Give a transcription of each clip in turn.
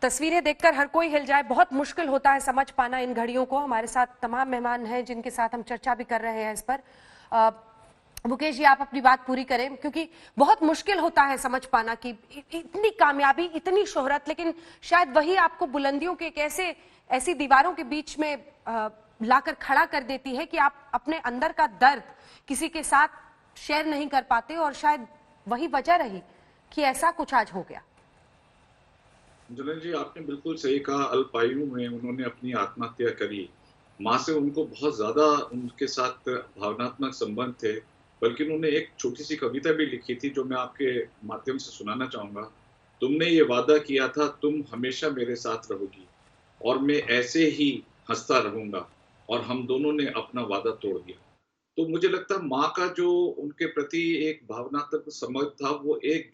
तस्वीरें देखकर हर कोई हिल जाए, बहुत मुश्किल होता है समझ पाना इन घड़ियों को। हमारे साथ तमाम मेहमान हैं जिनके साथ हम चर्चा भी कर रहे हैं इस पर। मुकेश जी, आप अपनी बात पूरी करें, क्योंकि बहुत मुश्किल होता है समझ पाना कि इतनी कामयाबी, इतनी शोहरत, लेकिन शायद वही आपको बुलंदियों के एक ऐसी दीवारों के बीच में लाकर खड़ा कर देती है कि आप अपने अंदर का दर्द किसी के साथ शेयर नहीं कर पाते, और शायद वही वजह रही कि ऐसा कुछ आज हो गया। जुलन जी, आपने बिल्कुल सही कहा। अल्पायु में उन्होंने अपनी आत्महत्या करी। माँ से उनको बहुत ज़्यादा उनके साथ भावनात्मक संबंध थे, बल्कि उन्होंने एक छोटी-सी कविता भी लिखी थी, जो मैं आपके माध्यम से सुनाना चाहूँगा। तुमने ये वादा किया था, तुम हमेशा मेरे साथ रहोगी और मैं ऐसे ही हँसता रहूँगा, और हम दोनों ने अपना वादा तोड़ दिया। तो मुझे लगता है माँ का जो उनके प्रति एक भावनात्मक समझ था, वो एक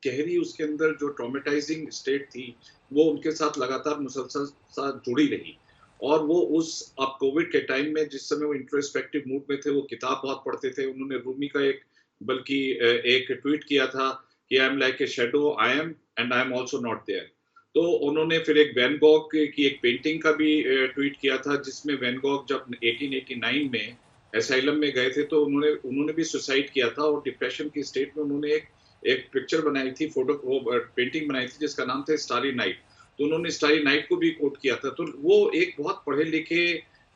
गहरी उसके अंदर जो ट्रॉमेटाइजिंग स्टेट थी, वो उनके साथ लगातार मुसलसल साथ जुड़ी रही। और वो उस अब कोविड के टाइम में जिस समय वो इंट्रोस्पेक्टिव मूड में थे, वो किताब बहुत पढ़ते थे। उन्होंने रूमी का एक ट्वीट किया था कि I am like a shadow, I am and I am also not there. तो उन्होंने फिर एक वैन गॉग की एक पेंटिंग का भी ट्वीट किया था, जिसमें वैन गॉग जब 1889 में एसाइलम में गए थे, तो उन्होंने उन्होंने भी सुसाइड किया था, और डिप्रेशन की स्टेट में उन्होंने एक पिक्चर बनाई थी, पेंटिंग बनाई थी, जिसका नाम था स्टारी नाइट। तो उन्होंने स्टारी नाइट को भी कोट किया था। तो वो एक बहुत पढ़े लिखे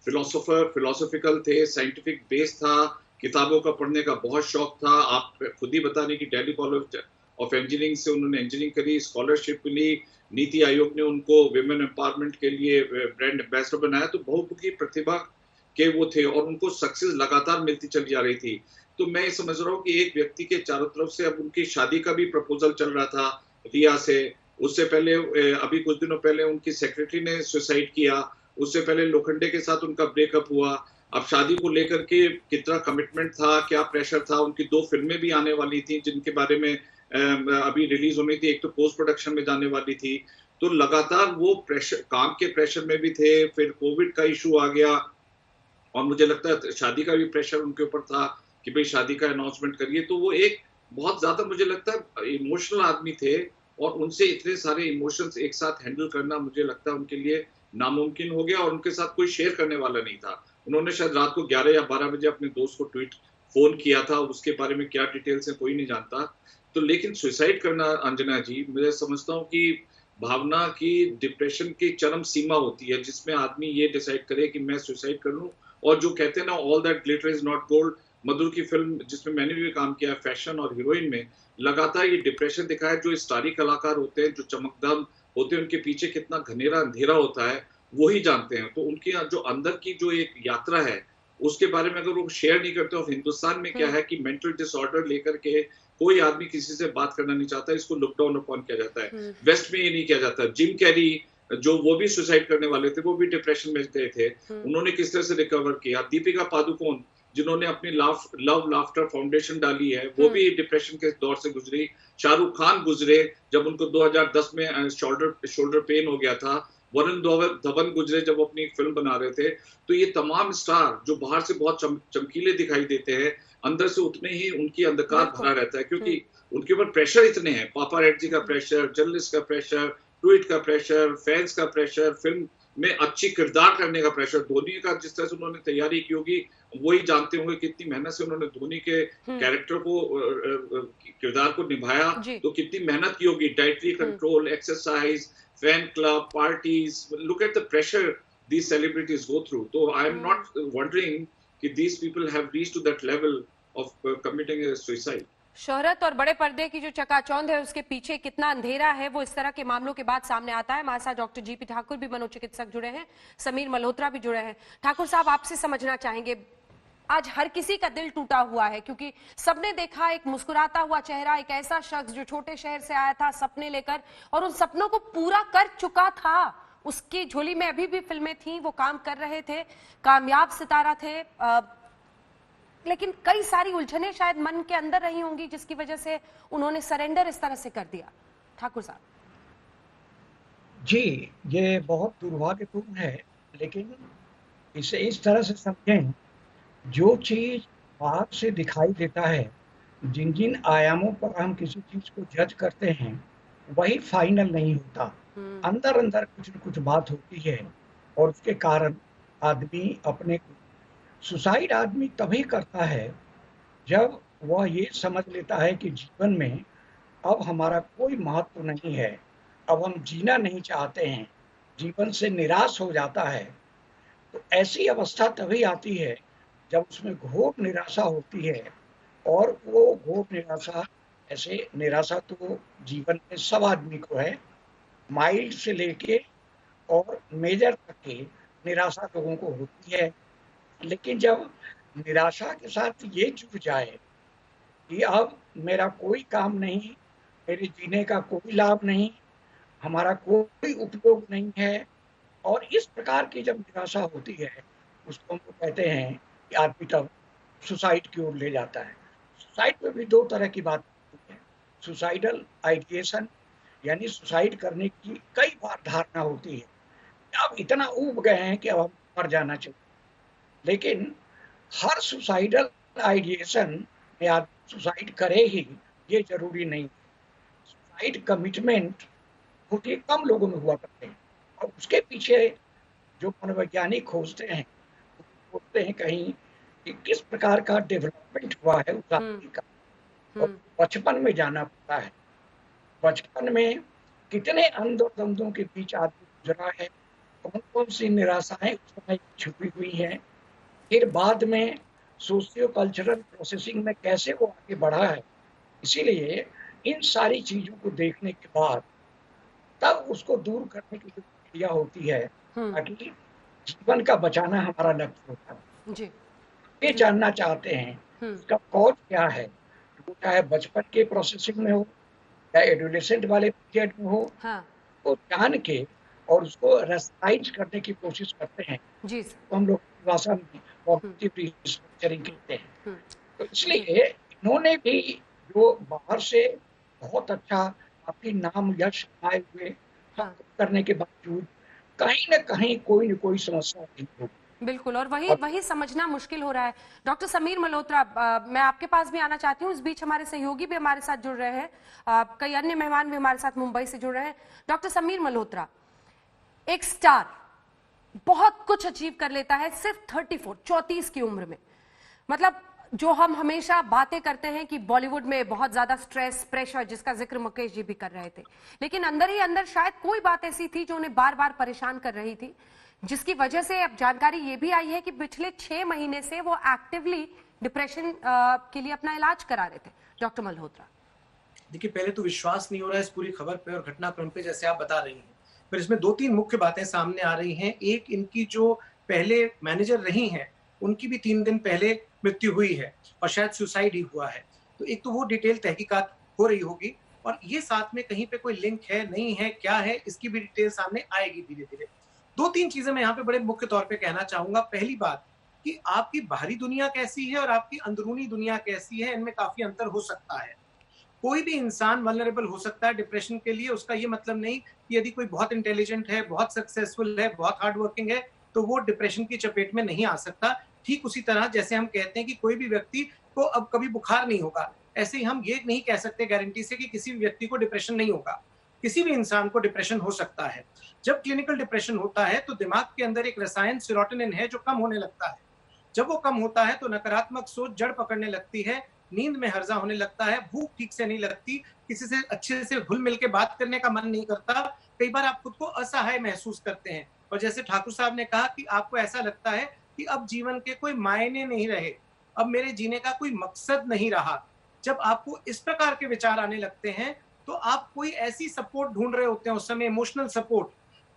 फिलोसॉफिकल थे, साइंटिफिक बेस था, किताबों का पढ़ने का बहुत शौक था। आप खुद ही बता रहे कि दिल्ली कॉलेज ऑफ इंजीनियरिंग से उन्होंने इंजीनियरिंग करी, स्कॉलरशिप मिली, नीति आयोग ने उनको विमेन एम्पावरमेंट के लिए ब्रांड एम्बेसडर बनाया। तो बहुमुखी प्रतिभा के वो थे, और उनको सक्सेस लगातार मिलती चली जा रही थी। तो मैं समझ रहा हूँ कि एक व्यक्ति के चारों तरफ से अब उनकी शादी का भी प्रपोजल चल रहा था रिया से। उससे पहले अभी कुछ दिनों पहले उनकी सेक्रेटरी ने सुसाइड किया। उससे पहले लोखंडे के साथ उनका ब्रेकअप हुआ। अब शादी को लेकर के कितना कमिटमेंट था, क्या प्रेशर था। उनकी 2 फिल्में भी आने वाली थी, जिनके बारे में अभी रिलीज होनी थी। एक तो पोस्ट प्रोडक्शन में जाने वाली थी। तो लगातार वो प्रेशर, काम के प्रेशर में भी थे। फिर कोविड का इशू आ गया, और मुझे लगता है शादी का भी प्रेशर उनके ऊपर था कि भाई शादी का अनाउंसमेंट करिए। तो वो एक बहुत ज़्यादा, मुझे लगता है, इमोशनल आदमी थे, और उनसे इतने सारे इमोशंस एक साथ हैंडल करना मुझे लगता है उनके लिए नामुमकिन हो गया, और उनके साथ कोई शेयर करने वाला नहीं था। उन्होंने शायद रात को 11 या 12 बजे अपने दोस्त को फ़ोन किया था, उसके बारे में क्या डिटेल्स है कोई नहीं जानता। तो लेकिन सुसाइड करना, अंजना जी, मैं समझता हूँ कि भावना की डिप्रेशन की चरम सीमा होती है, जिसमें आदमी ये डिसाइड करे कि मैं सुसाइड कर लूँ। और जो कहते हैं ना, all that glitter is not gold, Madhur की फिल्म जिसमें मैंने भी काम किया, फैशन और हीरोइन में लगातार ये डिप्रेशन दिखाया। जो स्टारी कलाकार होते हैं, जो चमकदम होते हैं, उनके पीछे कितना घनेरा अंधेरा होता है, वो ही जानते हैं। तो उनकी जो अंदर की जो एक यात्रा है, उसके बारे में अगर वो शेयर नहीं करते। और हिंदुस्तान में क्या है कि मेंटल डिसऑर्डर लेकर के कोई आदमी किसी से बात करना नहीं चाहता, इसको लुक डाउन अपॉन किया जाता है। वेस्ट में ये नहीं किया जाता। जिम कैरी, जो वो भी सुसाइड करने वाले थे, वो भी डिप्रेशन में गए थे, उन्होंने किस तरह से रिकवर किया। दीपिका पादुकोण, जिन्होंने अपनी लव लाफ्टर फाउंडेशन डाली है, वो भी डिप्रेशन के दौर से गुजरी। शाहरुख खान गुजरे, जब उनको 2010 में शोल्डर पेन हो गया था। वरुण धवन गुजरे, जब वो अपनी फिल्म बना रहे थे। तो ये तमाम स्टार जो बाहर से बहुत चमकीले दिखाई देते हैं, अंदर से उतने ही उनकी अंधकार भरा रहता है, क्योंकि उनके ऊपर प्रेशर इतने हैं। पापाराजी का प्रेशर, जर्नलिस्ट का प्रेशर, ट्वीट का प्रेशर, फैंस का प्रेशर, फिल्म में अच्छी किरदार करने का प्रेशर। धोनी का जिस तरह से उन्होंने तैयारी की होगी, वही जानते होंगे कितनी मेहनत से उन्होंने धोनी के कैरेक्टर को, किरदार को निभाया। तो कितनी मेहनत की होगी। Dietary control, exercise, fan club, parties, look at the pressure these celebrities go through. So I am not wondering कि these people have reached to that level of committing a suicide. शोहरत और बड़े पर्दे की जो चकाचौंध है, उसके पीछे कितना अंधेरा है, वो इस तरह के मामलों के बाद सामने आता है। हमारे साथ डॉक्टर जीपी ठाकुर भी, मनोचिकित्सक, जुड़े हैं, समीर मल्होत्रा भी जुड़े हैं। ठाकुर साहब, आपसे समझना चाहेंगे, आज हर किसी का दिल टूटा हुआ है, क्योंकि सबने देखा एक मुस्कुराता हुआ चेहरा, एक ऐसा शख्स जो छोटे शहर से आया था सपने लेकर, और उन सपनों को पूरा कर चुका था। उसकी झोली में अभी भी फिल्में थी, वो काम कर रहे थे, कामयाब सितारा थे, लेकिन कई सारी उलझनें शायद मन के अंदर रही होंगी, जिसकी वजह से उन्होंने सरेंडर इस तरह से कर दिया। ठाकुर साहब जी, ये बहुत दुर्भाग्यपूर्ण है, लेकिन इसे इस तरह से समझें, जो चीज बाहर से दिखाई देता है, जिन जिन आयामों पर हम किसी चीज को जज करते हैं, वही फाइनल नहीं होता। अंदर अंदर कुछ न कुछ बात होती है और उसके कारण आदमी अपने सुसाइड आदमी तभी करता है जब वह ये समझ लेता है कि जीवन में अब हमारा कोई महत्व नहीं है, अब हम जीना नहीं चाहते हैं, जीवन से निराश हो जाता है। तो ऐसी अवस्था तभी आती है जब उसमें घोर निराशा होती है। और वो घोर निराशा, ऐसे निराशा तो जीवन में सब आदमी को है, माइल्ड से लेके और मेजर तक की निराशा लोगों को होती है। लेकिन जब निराशा के साथ ये जुड़ जाए कि अब मेरा कोई काम नहीं, मेरे जीने का कोई लाभ नहीं, हमारा कोई उपयोग नहीं है, और इस प्रकार की जब निराशा होती है, उसको हम लोग कहते हैं कि आदमी तब सुसाइड की ओर ले जाता है। सुसाइड में भी दो तरह की बात होती है। सुसाइडल आइडिएशन यानी सुसाइड करने की कई बार धारणा होती है, अब इतना ऊब गए हैं कि अब हम मर जाना चाहिए। लेकिन हर सुसाइडल आइडिएशन में आदमी सुसाइड करे ही ये जरूरी नहीं। सुसाइड कमिटमेंट बहुत ही कम लोगों में हुआ करते हैं, और उसके पीछे जो मनोवैज्ञानिक खोजते हैं, खोजते हैं कहीं कि किस प्रकार का डेवलपमेंट हुआ है उस आदमी का, और बचपन में जाना पड़ता है। बचपन में कितने अंदर-द्वंद्वों के बीच आदमी गुजरा है, कौन-कौन सी निराशाएं उस समय छुपी हुई हैं, फिर बाद में सोशियो कल्चरल प्रोसेसिंग में कैसे वो आगे बढ़ा है। इसीलिए इन सारी चीजों को देखने के बाद तब उसको दूर करने की जो प्रक्रिया होती है, ताकि जीवन का बचाना हमारा लक्ष्य होता है। जी ये जानना चाहते हैं इसका कॉज क्या है, वो चाहे बचपन के प्रोसेसिंग में हो या एडोलेसेंट वाले पीरियड में हो, तो जान के और उसको रेस्टाइज करने की कोशिश करते हैं। जी तो हम लोग भाषा में कॉग्निटिव रिस्ट्रक्चरिंग कहते हैं। तो इसलिए इन्होंने भी जो बाहर से बहुत अच्छा काफी नाम यश कमाए हुए करने के बावजूद कहीं न कहीं कोई न कोई समस्या नहीं होगी। बिल्कुल, और वही समझना मुश्किल हो रहा है। डॉक्टर समीर मल्होत्रा, मैं आपके पास भी आना चाहती हूँ। इस बीच हमारे सहयोगी भी हमारे साथ जुड़ रहे हैं, कई अन्य मेहमान भी हमारे साथ मुंबई से जुड़ रहे हैं। डॉक्टर समीर मल्होत्रा, एक स्टार बहुत कुछ अचीव कर लेता है सिर्फ 34 की उम्र में। मतलब जो हम हमेशा बातें करते हैं कि बॉलीवुड में बहुत ज्यादा स्ट्रेस, प्रेशर, जिसका जिक्र मुकेश जी भी कर रहे थे, लेकिन अंदर ही अंदर शायद कोई बात ऐसी थी जो उन्हें बार बार परेशान कर रही थी, जिसकी वजह से अब जानकारी ये भी आई है कि पिछले 6 महीने से वो एक्टिवली डिप्रेशन के लिए अपना इलाज करा रहे थे। डॉक्टर मल्होत्रा, देखिए, पहले तो विश्वास नहीं हो रहा है इस पूरी खबर पे और घटनाक्रम पे, जैसे आप बता रही हैं। फिर इसमें 2-3 मुख्य बातें सामने आ रही हैं। एक, इनकी जो पहले मैनेजर रही हैं, उनकी भी 3 दिन पहले मृत्यु हुई है और शायद सुसाइड ही हुआ है। तो एक तो वो डिटेल तहकीकात हो रही होगी, और ये साथ में कहीं पे कोई लिंक है, नहीं है, क्या है, इसकी भी डिटेल सामने आएगी धीरे-धीरे। 2-3 चीजें मैं यहाँ पे बड़े मुख्य तौर पे कहना चाहूंगा। पहली बात कि आपकी बाहरी दुनिया कैसी है और आपकी अंदरूनी दुनिया कैसी है, इनमें काफी अंतर हो सकता है। कोई भी इंसान वल्नरेबल हो सकता है डिप्रेशन के लिए। उसका ये मतलब नहीं कि यदि कोई बहुत इंटेलिजेंट है, बहुत सक्सेसफुल है, बहुत हार्ड वर्किंग है, तो वो डिप्रेशन की चपेट में नहीं आ सकता। ठीक उसी तरह जैसे हम कहते हैं कि कोई भी व्यक्ति को अब कभी बुखार नहीं होगा, ऐसे ही हम ये नहीं कह सकते गारंटी से कि किसी भी व्यक्ति को डिप्रेशन नहीं होगा। किसी भी इंसान को डिप्रेशन हो सकता है। जब क्लिनिकल डिप्रेशन होता है तो दिमाग के अंदर एक रसायन सेरोटोनिन है जो कम होने लगता है। जब वो कम होता है तो नकारात्मक सोच जड़ पकड़ने लगती है, नींद में हर्जा होने लगता है, भूख ठीक से नहीं लगती, किसी से अच्छे से घुल मिल के बात करने का मन नहीं करता। कई बार आप खुद को असहाय महसूस करते हैं, और जैसे ठाकुर साहब ने कहा कि आपको ऐसा लगता है कि अब जीवन के कोई मायने नहीं रहे, अब मेरे जीने का कोई मकसद नहीं रहा। जब आपको इस प्रकार के विचार आने लगते हैं तो आप कोई ऐसी सपोर्ट ढूंढ रहे होते हैं उस समय, इमोशनल सपोर्ट,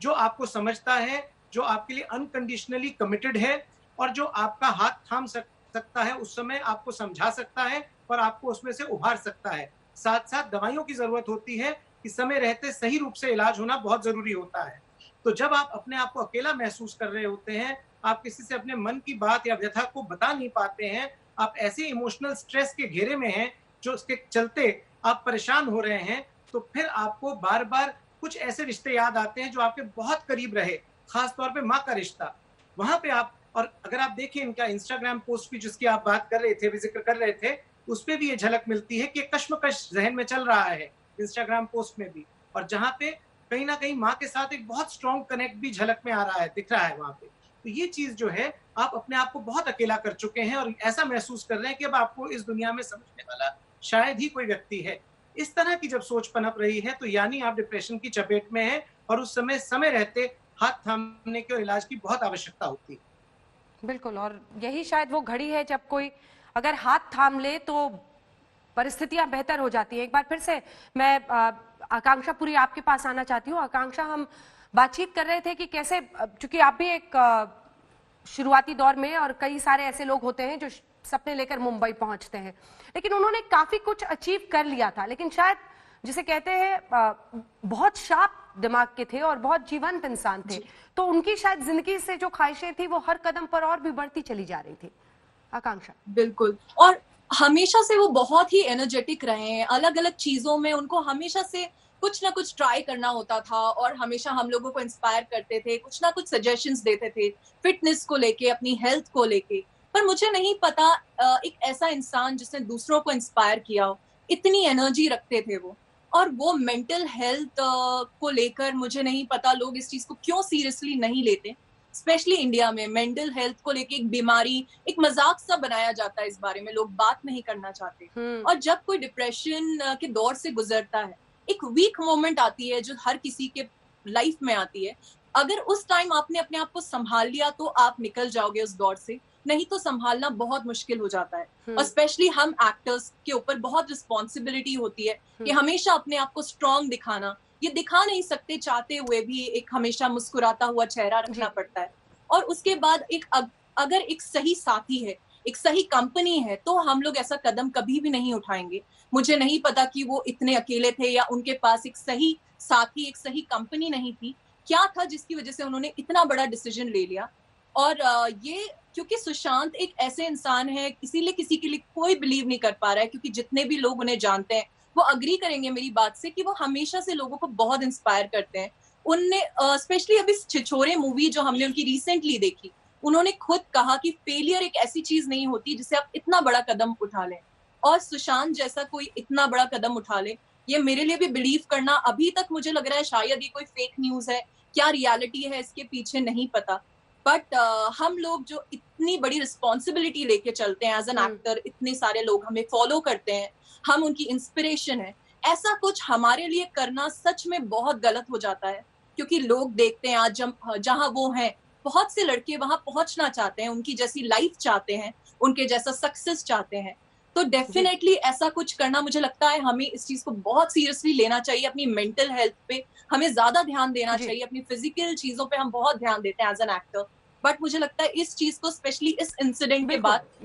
जो आपको समझता है, जो आपके लिए अनकंडीशनली कमिटेड है, और जो आपका हाथ थाम सकता है उस समय, आपको समझा सकता है और आपको उसमें से उभार सकता है। साथ साथ दवाइयों की जरूरत होती है कि समय रहते सही रूप से इलाज होना बहुत जरूरी होता है। तो जब आप अपने आप को अकेला महसूस कर रहे होते हैं, आप किसी से अपने मन की बात या व्यथा को बता नहीं पाते हैं, आप ऐसे इमोशनल स्ट्रेस के घेरे में हैं जो उसके चलते आप परेशान हो रहे हैं, तो फिर आपको बार बार कुछ ऐसे रिश्ते याद आते हैं जो आपके बहुत करीब रहे, खासतौर पे माँ का रिश्ता। वहां पे आप, और अगर आप देखें इनका इंस्टाग्राम पोस्ट भी जिसकी आप बात कर रहे थे, जिक्र कर रहे थे, उसपे भी ये झलक मिलती है कि कश्मकश जहन में चल रहा है इंस्टाग्राम पोस्ट में भी। और जहाँ पे कहीं ना कहीं माँ के साथ एक बहुत स्ट्रॉन्ग कनेक्ट भी झलक में आ रहा है, दिख रहा है वहां पे। तो ये चीज जो है, आप अपने आप को बहुत अकेला कर चुके हैं और ऐसा महसूस कर रहे हैं कि अब आपको इस दुनिया में समझने वाला शायद ही कोई व्यक्ति है। इस तरह की जब सोच पनप रही है तो यानी आप डिप्रेशन की चपेट में हैं और उस समय रहते हाथ थामने के और इलाज की बहुत आवश्यकता होती है। बिल्कुल, और यही शायद वो घड़ी है जब कोई अगर हाथ थाम ले तो परिस्थितियां बेहतर हो जाती है। एक बार फिर से मैं आकांक्षा पुरी आपके पास आना चाहती हूँ। आकांक्षा, हम बातचीत कर रहे थे कि कैसे, चूंकि आप भी एक शुरुआती दौर में, और कई सारे ऐसे लोग होते हैं जो सपने लेकर मुंबई पहुंचते हैं, लेकिन उन्होंने काफी कुछ अचीव कर लिया था, लेकिन शायद जिसे कहते हैं बहुत शार्प दिमाग के थे और बहुत जीवंत इंसान थे, तो उनकी शायद जिंदगी से जो ख्वाहिशें थी वो हर कदम पर और भी बढ़ती चली जा रही थी। आकांक्षा। बिल्कुल, और हमेशा से वो बहुत ही एनर्जेटिक रहे हैं, अलग अलग चीजों में उनको हमेशा से कुछ ना कुछ ट्राई करना होता था और हमेशा हम लोगों को इंस्पायर करते थे, कुछ ना कुछ सजेशंस देते थे फिटनेस को लेके, अपनी हेल्थ को लेके। पर मुझे नहीं पता एक ऐसा इंसान जिसने दूसरों को इंस्पायर किया हो, इतनी एनर्जी रखते थे वो, और वो मेंटल हेल्थ को लेकर मुझे नहीं पता लोग इस चीज को क्यों सीरियसली नहीं लेते। स्पेशली इंडिया में मेंटल हेल्थ को लेके एक बीमारी, एक मजाक सा बनाया जाता है, इस बारे में लोग बात नहीं करना चाहते। और जब कोई डिप्रेशन के दौर से गुजरता है, एक वीक मोमेंट आती है जो हर किसी के लाइफ में आती है, अगर उस टाइम आपने अपने आप को संभाल लिया तो आप निकल जाओगे उस दौर से, नहीं तो संभालना बहुत मुश्किल हो जाता है। और स्पेशली हम एक्टर्स के ऊपर बहुत रिस्पॉन्सिबिलिटी होती है कि हमेशा अपने आप को स्ट्रॉन्ग दिखाना, ये दिखा नहीं सकते चाहते हुए भी, एक हमेशा मुस्कुराता हुआ चेहरा रखना पड़ता है। और उसके बाद अगर एक सही साथी है, एक सही कंपनी है, तो हम लोग ऐसा कदम कभी भी नहीं उठाएंगे। मुझे नहीं पता कि वो इतने अकेले थे या उनके पास एक सही साथी, एक सही कंपनी नहीं थी, क्या था जिसकी वजह से उन्होंने इतना बड़ा डिसीजन ले लिया। और ये क्योंकि सुशांत एक ऐसे इंसान है, इसीलिए किसी के लिए कोई बिलीव नहीं कर पा रहा है, क्योंकि जितने भी लोग उन्हें जानते हैं वो अग्री करेंगे मेरी बात से कि वो हमेशा से लोगों को बहुत इंस्पायर करते हैं। उनने स्पेशली अभी छिछोरे मूवी जो हमने उनकी रिसेंटली देखी, उन्होंने खुद कहा कि फेलियर एक ऐसी चीज नहीं होती जिसे आप इतना बड़ा कदम उठा लें, और सुशांत जैसा कोई इतना बड़ा कदम उठा ले, ये मेरे लिए भी बिलीव करना अभी तक मुझे लग रहा है शायद ये कोई फेक न्यूज है, क्या रियलिटी है इसके पीछे नहीं पता। बट हम लोग जो इतनी बड़ी रिस्पॉन्सिबिलिटी लेके चलते हैं एज एन एक्टर, इतने सारे लोग हमें फॉलो करते हैं, हम उनकी इंस्पिरेशन है, ऐसा कुछ हमारे लिए करना सच में बहुत गलत हो जाता है। क्योंकि लोग देखते हैं आज जहां वो हैं, बहुत से लड़के वहां पहुंचना चाहते हैं, उनकी जैसी लाइफ चाहते हैं, उनके जैसा सक्सेस चाहते हैं। तो डेफिनेटली ऐसा कुछ करना, मुझे लगता है हमें इस चीज को बहुत सीरियसली लेना चाहिए। अपनी मेंटल हेल्थ पे हमें ज्यादा ध्यान देना चाहिए, अपनी फिजिकल चीजों पे हम बहुत ध्यान देते हैं एज एन एक्टर, बट मुझे लगता है इस चीज को स्पेशली इस इंसिडेंट के बाद